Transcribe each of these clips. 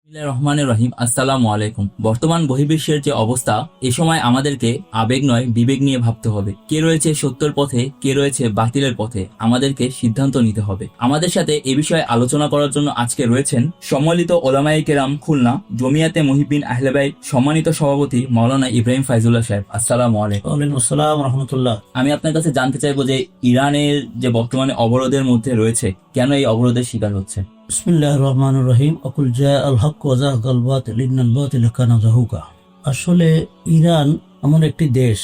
রহমানের রহিম। আসসালামু আলাইকুম। বর্তমান বহির্বিশ্বের যে অবস্থা, এ সময় আমাদেরকে আবেগ নয় বিবেক নিয়ে ভাবতে হবে। কে রয়েছে সত্যের পথে, কে রয়েছে বাতিলের পথে, আমাদেরকে সিদ্ধান্ত নিতে হবে। আমাদের সাথে এ বিষয়ে আলোচনা করার জন্য আজকে রয়েছেন সম্মানিত ওলামায়ে কেরাম খুলনা জমিয়াতে মুহিব্বিন আহলে বাইত সম্মানিত সভাপতি মাওলানা ইব্রাহিম ফাইজুল্লাহ সাহেব। আসসালামু আলাইকুম। ওয়ালাইকুম আসসালাম রাহমাতুল্লাহ। আমি আপনার কাছে জানতে চাইবো যে ইরানের যে বর্তমানে অবরোধের মধ্যে রয়েছে, কেন এই অবরোধের শিকার হচ্ছে? বিসমিল্লাহির রহমানির রহিম। আকুল জাআল হক ওয়া যাহাকাল বাতিল ইন্নাল বাতিলা কানা যাহুকা। আসলে ইরান এমন একটি দেশ,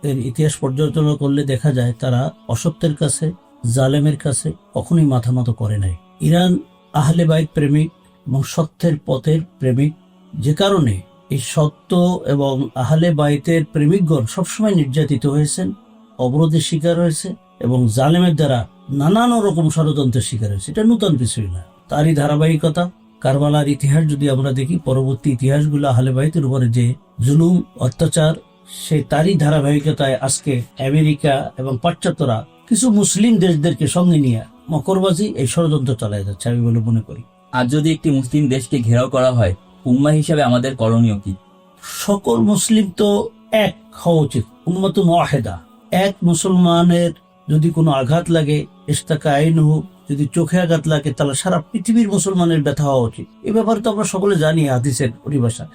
এর ইতিহাস পর্যালোচনা করলে দেখা যায় তারা অসত্যের কাছে, জালেমের কাছে কখনোই মাথা নত করে নাই। ইরান আহলে বাইত প্রেমিক এবং সত্যের পথের প্রেমিক, যে কারণে এই সত্য এবং আহলে বাইতের প্রেমিকগণ সবসময় নির্যাতিত হয়েছেন, অবরোধের শিকার হয়েছে এবং জালেমের দ্বারা নানান রকম ষড়যন্ত্রের শিকার হয়েছে। এটা নতুন কিছুই না, তারই ধারাবাহিকতা। কারবালার ইতিহাস যদি আমরা দেখি, পরবর্তী ইতিহাসগুলো আহলে বাইতের উপরে যে জুলুম অত্যাচার, সেই তারই ধারাবাহিকতায় আজকে আমেরিকা এবং পাশ্চাত্যরা কিছু মুসলিম দেশদেরকে সঙ্গে নিয়ে মকরবাজি এই ষড়যন্ত্র চালায় যাচ্ছে, আমি বলে মনে করি। আর যদি একটি মুসলিম দেশকে ঘেরাও করা হয়, উম্মাহ হিসাবে আমাদের করণীয় কি? সকল মুসলিম তো এক হওয়া উচিত, উম্মাতুন ওয়াহিদা। এক মুসলমানের যদি কোনো আঘাত লাগে, ইস্তাকা আইনহু, যদি চোখে আঘাত লাগে, তাহলে সারা পৃথিবীর মুসলমানের ব্যথা হওয়া উচিত। এই ব্যাপারে তো আমরা সকলে জানি হাদিসের পরিভাষা।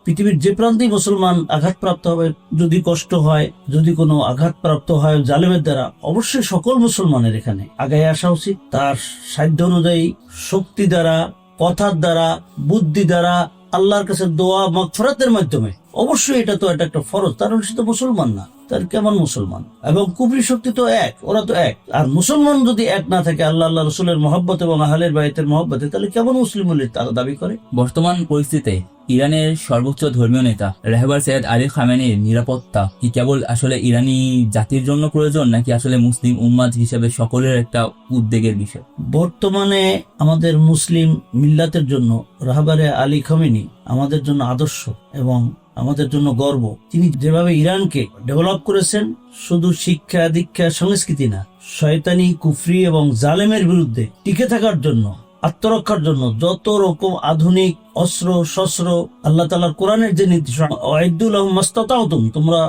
পৃথিবীর যে প্রান্তেই মুসলমান আঘাতপ্রাপ্ত হবে, যদি কষ্ট হয়, যদি কোনো আঘাতপ্রাপ্ত হয় জালেমের দ্বারা, অবশ্যই সকল মুসলমানের এখানে আগায় আসা উচিত। তার সাধ্য অনুযায়ী, শক্তি দ্বারা, কথার দ্বারা, বুদ্ধি দ্বারা, আল্লাহর কাছে দোয়া মাগফিরাতের মাধ্যমে। অবশ্যই এটা একটা ফরজ, কারণ সে তো মুসলমান না, তার কেমন মুসলমান? এবং কুফরি শক্তি তো এক, ওরা তো এক। আর মুসলমান যদি এক না থাকে আল্লাহ রসুলের মহব্বত এবং আহলের বাইতের মহব্বতে, তাহলে কেমন মুসলিম বলে তারা দাবি করে? বর্তমান পরিস্থিতিতে ইরানের সর্বোচ্চ ধর্মীয় নেতা রেহবার সৈয়দ আলী খামেনির নিরাপত্তা কি কেবল আসলে ইরানি জাতির জন্য প্রয়োজন, নাকি আসলে মুসলিম উম্মাত হিসেবে সকলের একটা উদ্বেগের বিষয়? বর্তমানে আমাদের মুসলিম মিল্লাতের জন্য রাহবারে আলী খামেনি আমাদের জন্য আদর্শ এবং আমাদের জন্য গর্ব। তিনি যেভাবে ইরানকে ডেভেলপ করেছেন, শুধু শিক্ষা দীক্ষা সংস্কৃতি না, শয়তানি কুফরি এবং জালেমের বিরুদ্ধে টিকে থাকার জন্য, আত্মরক্ষার জন্য যত রকম আধুনিক অস্ত্র শস্ত্র, আল্লাহ তাআলার কোরআনের যে নির্দেশ, ওয়াইদু লাহুম মাস্তাতাউতুম, তোমরা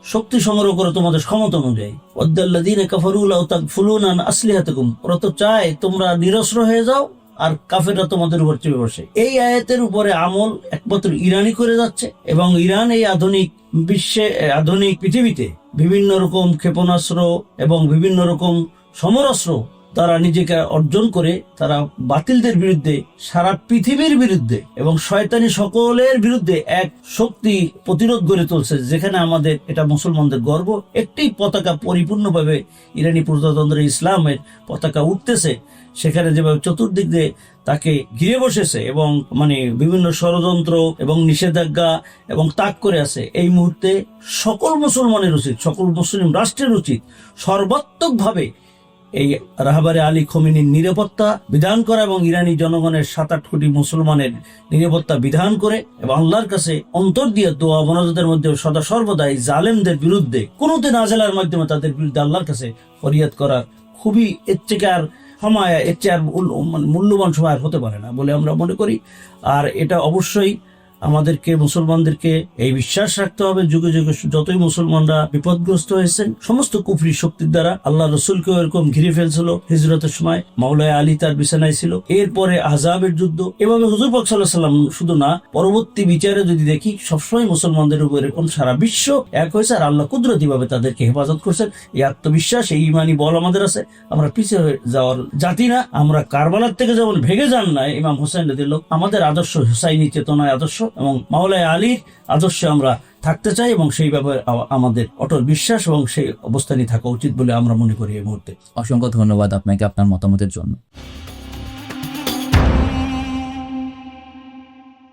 শক্তি সংগ্রহ করো তোমাদের ক্ষমতা অনুযায়ী। ওয়াদাল্লাযীনা কাফারু লাউ তাগফুলুনা আন আসলিহাতিকুম, ওরা তো চায় তোমরা নিরস্ত্র হয়ে যাও আর কাফেররা তোমাদের উপর চেপে বসে। এই আয়াতের উপরে আমল একমাত্র ইরানই করে যাচ্ছে এবং ইরান এই আধুনিক বিশ্বে, আধুনিক পৃথিবীতে বিভিন্ন রকম ক্ষেপণাস্ত্র এবং বিভিন্ন রকম সমরাস্ত্র তারা নিজেকে অর্জন করে তারা বাতিলদের বিরুদ্ধে, সারা পৃথিবীর বিরুদ্ধে এবং শয়তানি সকলের বিরুদ্ধে এক শক্তি প্রতিরোধ গড়ে তুলছে, যেখানে আমাদের এটা মুসলমানদের গর্ব। একটি পতাকা পরিপূর্ণভাবে ইরানি প্রজাতন্ত্র ইসলামের পতাকা উঠতেছে, সেখানে যেভাবে চতুর্দিক দিয়ে তাকে ঘিরে বসেছে এবং বিভিন্ন ষড়যন্ত্র এবং নিষেধাজ্ঞা এবং তাক করে আছে। এই মুহূর্তে সকল মুসলমানের উচিত, সকল মুসলিম রাষ্ট্রের উচিত সর্বাত্মকভাবে এই রাহবারে আলী খোমেনির নিরাপত্তা বিধান করা এবং ইরানি জনগণের 7-8 কোটি মুসলমানের নিরাপত্তা বিধান করে এবং আল্লাহর কাছে অন্তর দিয়ে দোয়া মোনাজাতের মধ্যে সদা সর্বদা এই জালেমদের বিরুদ্ধে কুনুতে নাজেলার মাধ্যমে তাদের বিরুদ্ধে আল্লাহর কাছে ফরিয়াদ করা খুবই এর চেয়ে আর মূল্যবান সময় হতে পারে না বলে আমরা মনে করি। আর এটা অবশ্যই আমাদেরকে মুসলমানদেরকে এই বিশ্বাস রাখতে হবে, যুগে যুগে যতই মুসলমানরা বিপদগ্রস্ত হয়েছেন সমস্ত কুফরি শক্তির দ্বারা, আল্লাহ রসুলকেও এরকম ঘিরে ফেলছিল হিজরতের সময়, মাওলানা আলী তার বিছানায় ছিল, এরপরে আহজাবের যুদ্ধ, এভাবে হুজুর পাক সাল্লাল্লাহু আলাইহি ওয়াসাল্লাম শুধু না, পরবর্তী বিচারে যদি দেখি সবসময় মুসলমানদের উপর এরকম সারা বিশ্ব এক হয়েছে আর আল্লাহ কুদরতি ভাবে তাদেরকে হেফাজত করছেন। এই আত্মবিশ্বাস, এই ইমানি বল আমাদের আছে। আমরা পিছিয়ে হয়ে যাওয়ার জাতি না, আমরা কারবালার থেকে যেমন ভেঙে যান না ইমাম হোসেন রাদিয়াল্লাহু, আমাদের আদর্শ হুসাইনি চেতনায় আদর্শ এবং মাওলানা আলীর আদর্শে আমরা থাকতে চাই এবং সেই ব্যাপারে আমাদের অটল বিশ্বাস এবং সেই অবস্থানই থাকা উচিত বলে আমরা মনে করি এই মুহূর্তে। অসংখ্য ধন্যবাদ আপনাকে আপনার মতামতের জন্য।